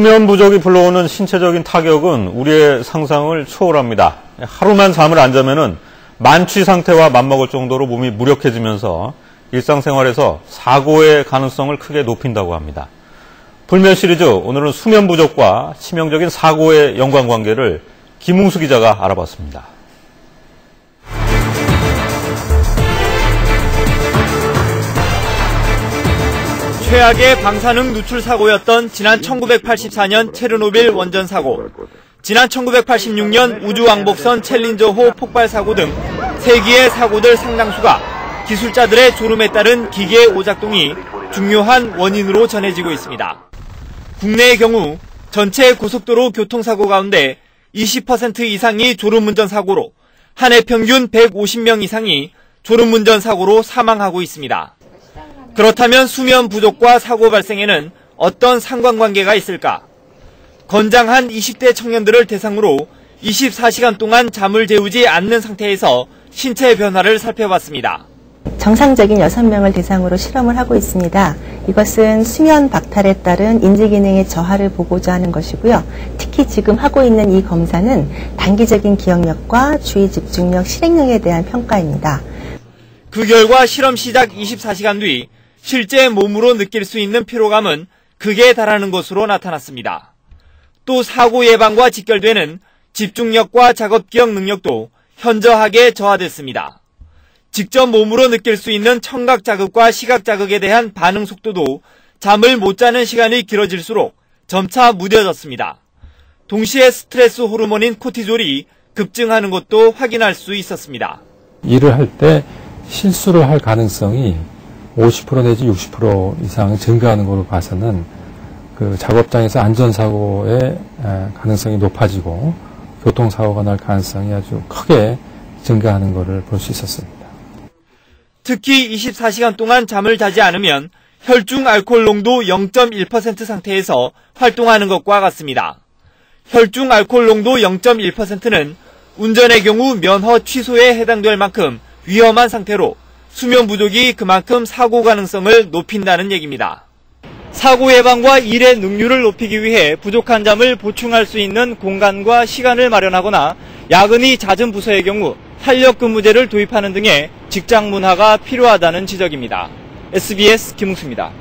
수면 부족이 불러오는 신체적인 타격은 우리의 상상을 초월합니다. 하루만 잠을 안 자면은 만취 상태와 맞먹을 정도로 몸이 무력해지면서 일상생활에서 사고의 가능성을 크게 높인다고 합니다. 불면 시리즈, 오늘은 수면 부족과 치명적인 사고의 연관관계를 김웅수 기자가 알아봤습니다. 최악의 방사능 누출 사고였던 지난 1984년 체르노빌 원전 사고, 지난 1986년 우주왕복선 챌린저호 폭발 사고 등 세계의 사고들 상당수가 기술자들의 졸음에 따른 기계 오작동이 중요한 원인으로 전해지고 있습니다. 국내의 경우 전체 고속도로 교통사고 가운데 20% 이상이 졸음운전 사고로 한 해 평균 150명 이상이 졸음운전 사고로 사망하고 있습니다. 그렇다면 수면 부족과 사고 발생에는 어떤 상관관계가 있을까? 건장한 20대 청년들을 대상으로 24시간 동안 잠을 재우지 않는 상태에서 신체 변화를 살펴봤습니다. 정상적인 6명을 대상으로 실험을 하고 있습니다. 이것은 수면 박탈에 따른 인지기능의 저하를 보고자 하는 것이고요. 특히 지금 하고 있는 이 검사는 단기적인 기억력과 주의 집중력, 실행력에 대한 평가입니다. 그 결과 실험 시작 24시간 뒤 실제 몸으로 느낄 수 있는 피로감은 극에 달하는 것으로 나타났습니다. 또 사고 예방과 직결되는 집중력과 작업 기억 능력도 현저하게 저하됐습니다. 직접 몸으로 느낄 수 있는 청각 자극과 시각 자극에 대한 반응 속도도 잠을 못 자는 시간이 길어질수록 점차 무뎌졌습니다. 동시에 스트레스 호르몬인 코티졸이 급증하는 것도 확인할 수 있었습니다. 일을 할 때 실수를 할 가능성이 50% 내지 60% 이상 증가하는 걸로 봐서는 그 작업장에서 안전사고의 가능성이 높아지고 교통사고가 날 가능성이 아주 크게 증가하는 것을 볼 수 있었습니다. 특히 24시간 동안 잠을 자지 않으면 혈중 알코올 농도 0.1% 상태에서 활동하는 것과 같습니다. 혈중 알코올 농도 0.1%는 운전의 경우 면허 취소에 해당될 만큼 위험한 상태로 수면 부족이 그만큼 사고 가능성을 높인다는 얘기입니다. 사고 예방과 일의 능률을 높이기 위해 부족한 잠을 보충할 수 있는 공간과 시간을 마련하거나 야근이 잦은 부서의 경우 탄력근무제를 도입하는 등의 직장 문화가 필요하다는 지적입니다. SBS 김웅수입니다.